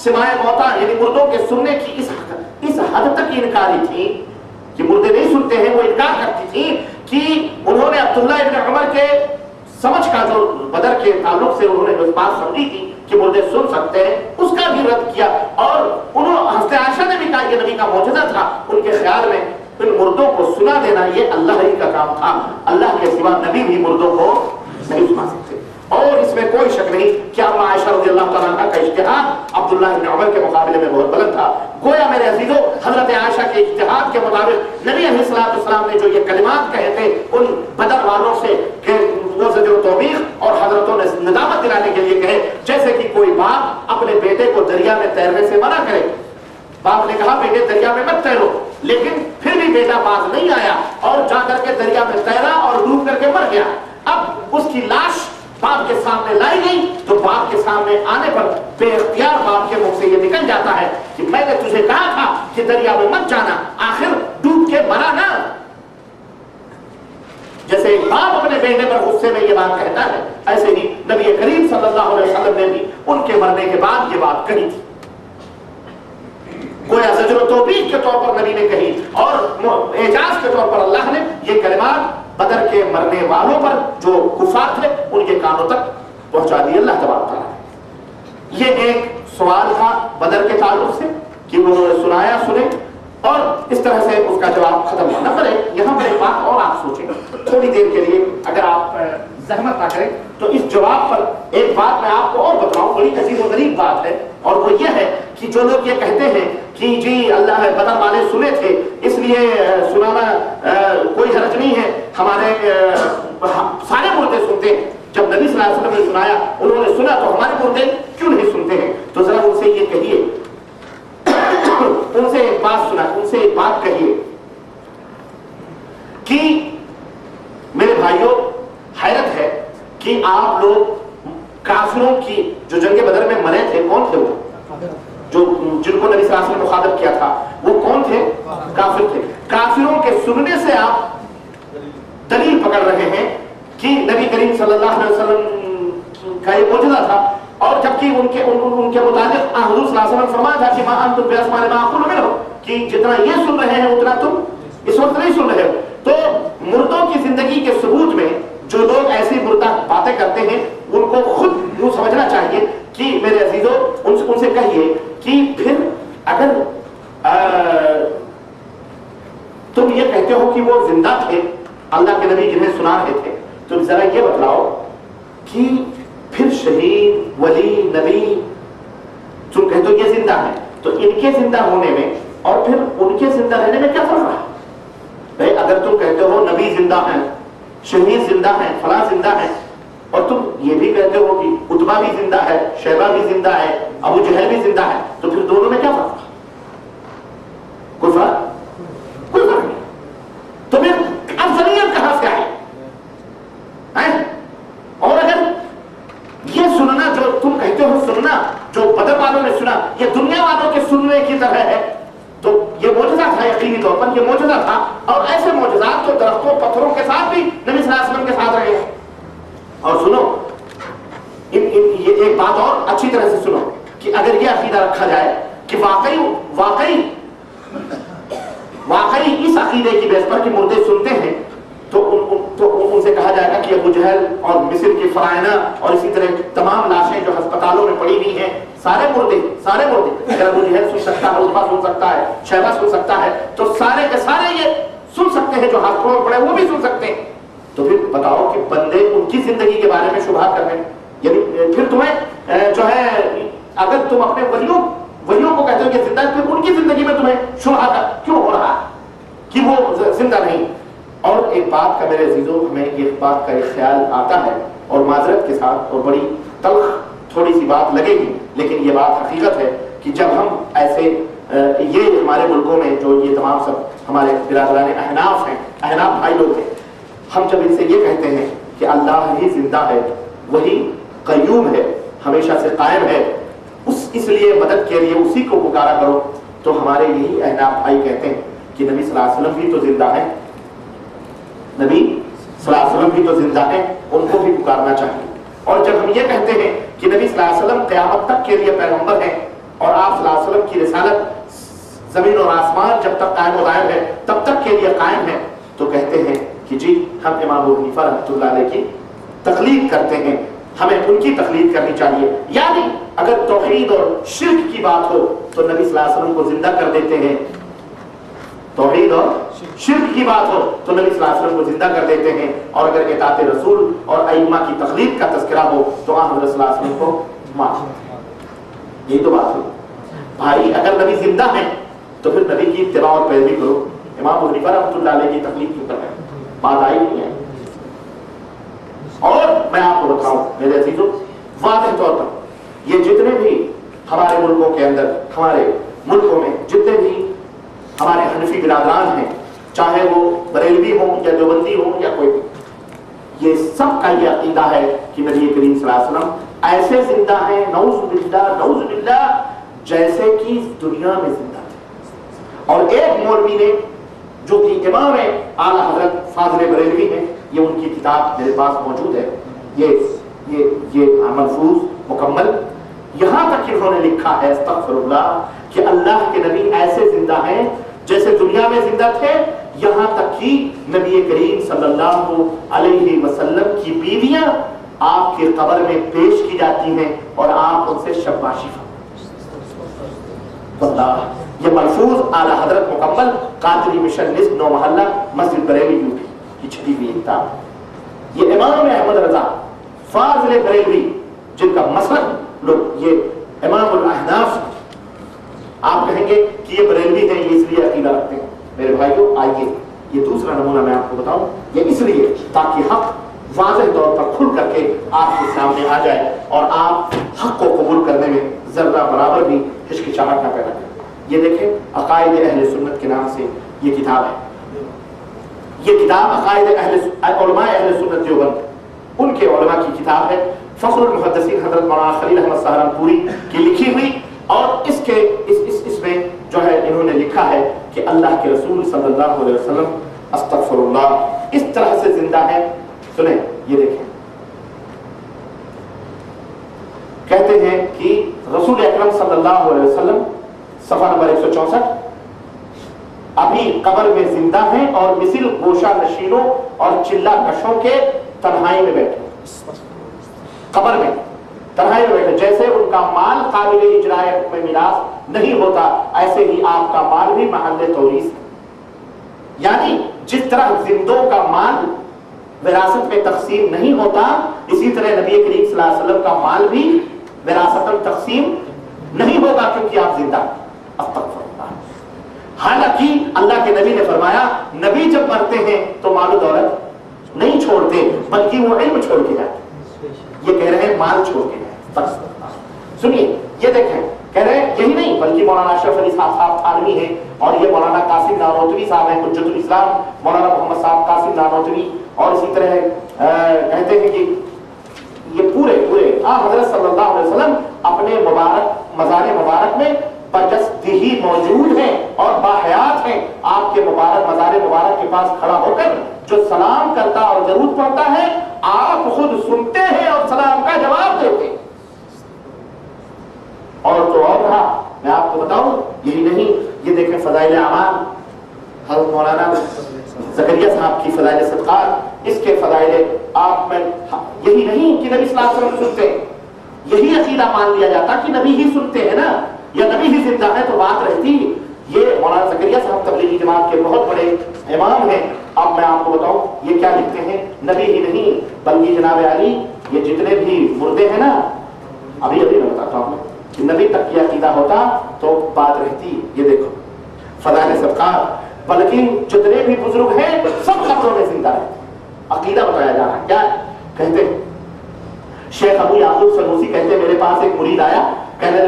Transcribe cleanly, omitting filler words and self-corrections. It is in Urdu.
سماع موتا یعنی مردوں کے سننے کی اس حد تک انکاری تھی کہ مردے نہیں سنتے ہیں، وہ انکار کرتی تھی کہ انہوں نے عبداللہ ابن عمر کے سمجھ کا جو بدر کے تعلق سے انہوں نے اس بات سمجھی تھی کہ مردے سن سکتے ہیں، اس کا بھی رد کیا، اور حضرت عائشہ نے بھی کہا یہ نبی کا معجزہ تھا۔ ان کے خیال میں ان مردوں کو سنا دینا یہ اللہ ہی کا کام تھا، اللہ کے سوا نبی بھی مردوں کو نہیں سنا سکتے۔ اور اس میں کوئی شک نہیں کہ اما عائشہ رضی اللہ تعالیٰ عنہ کا اجتہاد عبداللہ ابن عمر کے مقابلے میں بہت بلند تھا۔ گویا میرے عزیزو حضرت عائشہ کے اجتہاد کے مطابق نبی علیہ السلام نے جو یہ کلمات کہے تھے ان بدر والوں سے کہ وہ زجر و توبیخ اور حضرتوں نے ندامت دلانے کے لیے کہے، جیسے کہ کوئی باپ اپنے بیٹے کو دریا میں تیرنے سے منع کرے۔ باپ نے کہا بیٹے دریا میں مت تیرو، لیکن پھر بھی بیٹا باز نہیں آیا اور جا کر کے دریا میں تیرا اور ڈوب کر کے مر گیا۔ اب اس کی لاش باپ کے سامنے لائی گئی تو باپ کے سامنے آنے پر بے اختیار باپ کے منہ سے یہ نکل جاتا ہے کہ میں نے تجھے کہا تھا کہ دریا میں مت جانا، آخر ڈوب کے مرا نا۔ جیسے ایک باپ اپنے بیٹے پر غصے میں یہ بات کہتا ہے، ایسے ہی نبی کریم صلی اللہ علیہ وسلم نے بھی ان کے مرنے کے بعد یہ بات کہی تھی۔ گویا زجر و توبیخ کے طور پر نبی نے کہی اور اعجاز کے طور پر اللہ نے یہ کلمات بدر کے مرنے والوں پر جو کفار تھے ان کے کانوں تک پہنچا دی اللہ تبارک تعالیٰ۔ یہ ایک سوال تھا بدر کے تعلق سے کہ انہوں نے سنایا، سنے، اور اس طرح سے اس کا جواب ختم ہوا۔ نمبر ایک، یہاں پر ایک بات اور آپ سوچیں تھوڑی دیر کے لیے، اگر آپ زحمت نہ کریں تو اس جواب پر ایک بات میں آپ کو اور بتلاؤں، بڑی عجیب و غریب بات ہے، اور وہ یہ ہے کہ جو لوگ یہ کہتے ہیں کہ جی اللہ بدر والے سنے تھے اس لیے سنانا کوئی حرج نہیں ہے، ہمارے سارے مردے سنتے ہیں، جب نبی صلی اللہ علیہ وسلم نے سنایا انہوں نے سنا تو ہمارے مردے کیوں نہیں سنتے ہیں؟ تو ذرا ان سے یہ کہیے، ان سے ایک بات سنا، ان سے ایک بات کہیے کہ میرے بھائیوں حیرت ہے کہ آپ لوگ کافروں کی جو جنگ بدر میں مرے تھے، کون تھے وہ جو جن کو نبی صلی اللہ علیہ وسلم نے مخاطب کیا تھا؟ وہ کون تھے؟ کافر تھے۔ کافروں کے سننے سے آپ دلیل پکڑ رہے ہیں کہ نبی کریم صلی اللہ علیہ وسلم کا یہ معجزہ تھا، اور جبکہ ان کے متعلق حضور صلی اللہ علیہ وسلم فرمایا تھا کہ ما انتم باسماء ما اقول منه، کہ جتنا یہ سن رہے ہیں اتنا تم اس وقت نہیں سن رہے ہو۔ تو مردوں کی زندگی کے ثبوت میں جو لوگ ایسی مردہ باتیں کرتے ہیں ان کو خود یوں سمجھنا چاہیے کہ میرے عزیزو ان سے کہیے کہ پھر اگر تم یہ کہتے ہو کہ وہ زندہ تھے، اللہ کے نبی جنہیں سنا رہے تھے، تو ذرا یہ بتلاؤ کہ پھر شہید ولی نبی تم کہتے ہو یہ زندہ ہے، تو ان کے زندہ ہونے میں اور پھر ان کے زندہ رہنے میں کیا فرق رہا؟ بھائی اگر تم کہتے ہو نبی زندہ ہیں، شہید زندہ ہیں، فلاں زندہ ہیں، اور تم یہ بھی کہتے ہو کہ عتبہ بھی زندہ ہے، شیبہ بھی زندہ ہے، ابو جہل بھی زندہ ہے، تو پھر دونوں میں کیا فرق؟ کوئی فرق نہیں۔ تو پھر افضلیت کہاں سے آئی؟ اور اگر یہ سننا جو تم کہتے ہو سننا، جو بدر والوں نے سنا، یہ دنیا والوں کے سننے کی طرح ہے، تو یہ معجزہ تھا، یقینی طور پر یہ معجزہ تھا، اور ایسے معجزات تو درختوں پتھروں کے ساتھ بھی نبی صلی اللہ علیہ وسلم کے ساتھ رہے ہیں۔ اور سنو یہ ایک بات اور اچھی طرح سے سنو کہ اگر یہ عقیدہ رکھا جائے کہ واقعی اس عقیدے کی بیس پر کہ مردے سنتے ہیں، تو ان سے کہا جائے گا کہ ابو جہل اور مصر کے فرائنہ اور اسی طرح تمام لاشیں جو ہسپتالوں میں پڑی ہوئی ہیں، سارے مردے اگر ابو جہل سن سکتا ہے، عتبہ سن سکتا ہے، شیبہ سن سکتا ہے، تو سارے کے سارے یہ سن سکتے ہیں، جو ہسپتالوں میں پڑے وہ بھی سن سکتے ہیں۔ تو پھر بتاؤ کہ بندے ان کی زندگی کے بارے میں شبہہ کر رہے ہیں، یعنی پھر تمہیں جو ہے اگر تم اپنے ولیوں کو کہتے ہو کہ زندہ ہے، پھر ان کی زندگی میں تمہیں شبہہ کیوں ہو رہا کہ وہ زندہ نہیں؟ اور ایک بات کا میرے عزیزوں ہمیں ایک بات کا ایک خیال آتا ہے، اور معذرت کے ساتھ اور بڑی تلخ تھوڑی سی بات لگے گی، لیکن یہ بات حقیقت ہے کہ جب ہم ایسے یہ ہمارے ملکوں میں جو یہ تمام سب ہمارے برادران احناف ہیں، احناف بھائی لوگ ہیں، ہم جب ان سے یہ کہتے ہیں کہ اللہ ہی زندہ ہے، وہی قیوم ہے، ہمیشہ سے قائم ہے، اس لیے مدد کے لیے اسی کو پکارا کرو، تو ہمارے یہی احناف بھائی کہتے ہیں کہ نبی صلی اللہ علیہ وسلم بھی تو زندہ ہے، نبی صلی اللہ علیہ وسلم بھی تو زندہ ہے، ان کو بھی پکارنا چاہیے۔ اور جب ہم یہ کہتے ہیں کہ نبی صلی اللہ علیہ وسلم قیامت تک کے لیے پیغمبر ہیں، اور آپ صلی اللہ علیہ وسلم کی رسالت زمین اور آسمان جب تک قائم و دائم ہے تب تک کے لیے قائم ہے، تو کہتے ہیں کہ جی ہم امام ابو حنیفہ رحمۃ اللہ علیہ کی تقلید کرتے ہیں، ہمیں ان کی تقلید کرنی چاہیے۔ یعنی اگر توحید اور شرک کی بات ہو تو نبی صلی اللہ علیہ وسلم کو زندہ کر دیتے ہیں، توحید اور شرک کی بات ہو تو نبی صلی اللہ علیہ وسلم کو زندہ کر دیتے ہیں، اور اگر اطاعت رسول اور ائمہ کی تقلید کا تذکرہ ہو تو حضرت صلی اللہ علیہ وسلم کو معاف۔ یہی تو بات ہے بھائی، اگر نبی زندہ ہیں تو پھر نبی کی اتباع اور پیروی کرو، امام ابو حنیفہ رحمۃ اللہ علیہ کی تقلید کیوں کر رہے ہیں؟ بات آئی نہیں ہے۔ اور میں آپ کو بتاؤں میرے عزیزوں، واضح طور پر یہ جتنے بھی ہمارے ملکوں کے اندر، ہمارے ملکوں میں جتنے بھی ہمارے حنفی برادران ہیں، چاہے وہ بریلوی ہوں یا دیوبندی ہوں یا کوئی بھی، یہ سب کا یہ عقیدہ ہے کہ نبی کریم صلی اللہ علیہ وسلم ایسے زندہ ہیں، نعوذ باللہ جیسے کہ دنیا میں زندہ تھے۔ اور ایک مولوی نے جو کہ امام اعلی حضرت فاضل بریلوی ہیں، یہ ان کی کتاب میرے پاس موجود ہے، یہ ملفوظ مکمل، یہاں تک انہوں نے لکھا ہے استغفر اللہ کہ اللہ کے نبی ایسے زندہ ہیں جیسے دنیا میں زندہ تھے، یہاں تک کہ نبی کریم صلی اللہ علیہ وسلم کی بیویاں آپ کی قبر میں پیش کی جاتی ہیں اور آپ ان سے شباشی فرماتے ہیں۔ یہ ملفوظ اعلی حضرت مکمل قادری مشن نصب 9 محلہ مسجد بریلی یوپی کی چھپی ہوئی کتاب۔ یہ امام احمد رضا فاضل بریلوی جن کا مسلک لوگ یہ امام الاحناف، آپ کہیں گے کہ یہ بریلوی ہیں، یہ اس لیے عقیدہ رکھتے ہیں۔ میرے بھائیوں آئیے یہ دوسرا نمونہ میں آپ کو بتاؤں، یہ اس لیے تاکہ حق واضح طور پر کھل کر کے آپ کے سامنے آ جائے اور آپ حق کو قبول کرنے میں ذرہ برابر بھی ہچکچاہٹ نہ پیدا کریں۔ یہ دیکھیں عقائد اہل سنت کے نام سے یہ کتاب ہے، یہ کتاب عقائد علماء اہل سنت دیوبند ان کے علماء کی کتاب ہے، فخر المحدثین حضرت مولانا خلیل احمد سہارنپوری کی لکھی ہوئی، اور اس میں جو ہے انہوں نے لکھا ہے کہ اللہ کے رسول صلی اللہ علیہ وسلم استغفر اللہ اس طرح سے زندہ ہے۔ سنیں یہ دیکھیں، کہتے ہیں کہ رسول اکرم صلی اللہ علیہ وسلم صفحہ نمبر 164 ابھی قبر میں زندہ ہیں اور مثل گوشہ نشینوں اور چلہ کشوں کے تنہائی میں بیٹھے، قبر میں تنہائی میں بیٹھے، جیسے ان کا مال قابل اجرائے حکم میراث نہیں ہوتا ایسے ہی آپ کا مال بھی محل توریث ہے۔ یعنی جس طرح زندوں کا مال وراثت میں تقسیم نہیں ہوتا، اسی طرح نبی کریم صلی اللہ علیہ وسلم کا مال بھی وراثت میں تقسیم نہیں ہوگا کیونکہ آپ زندہ ہیں۔ استغفر اللہ۔ حالانکہ اللہ کے نبی نے فرمایا نبی جب مرتے ہیں تو مال و دولت نہیں چھوڑتے بلکہ وہ علم چھوڑ کے جاتے، یہ کہہ رہے ہیں مال چھوڑ کے جائے۔ سنیے یہ دیکھیں، کہہ رہے ہیں یہی نہیں بلکہ مولانا اشرف علی صاحب تھانوی ہیں، اور یہ مولانا قاسم نانوتوی صاحب ہیں حجت الاسلام، مولانا محمد صاحب قاسم نانوتوی، اور اسی طرح کہتے ہیں کہ یہ پورے حضرت صلی اللہ علیہ وسلم اپنے مبارک مزار مبارک میں بجسدہی موجود ہیں اور باحیات ہیں۔ آپ کے مبارک مزار مبارک کے پاس کھڑا ہو کر جو سلام کرتا اور درود پڑھتا ہے آپ خود سنتے ہیں اور سلام کا جواب دیتے ہیں۔ اور تو اور رہا، میں آپ کو بتاؤں یہی نہیں، یہ دیکھیں فضائل اعمال، حضرت مولانا زکریا صاحب کی فضائل صدقات، اس کے فضائل آپ میں یہی نہیں کہ نبی صلی اللہ علیہ وسلم سنتے ہیں، یہی عقیدہ مان لیا جاتا کہ نبی ہی سنتے ہیں نا، یا نبی ہی زندہ ہے تو بات رہتی۔ یہ مولانا زکریا صاحب تبلیغی جماعت کے بہت بڑے امام ہیں۔ اب میں آپ کو بتاؤں یہ کیا لکھتے ہیں، نبی ہی نہیں بلکہ جناب علی یہ جتنے بھی مردے ہیں نا، ابھی میں بتاتا ہوں کہ نبی تک کی عقیدہ ہوتا تو بات رہتی۔ یہ دیکھو فضائل صدقات، بلکہ جتنے بھی بزرگ ہیں سب قبروں میں زندہ ہیں، عقیدہ بتایا جا رہا ہے۔ کیا کہتے ہیں شیخ ابو یعقوب سنوسی کہتے ہیں میرے پاس ایک مرید آیا، کہنے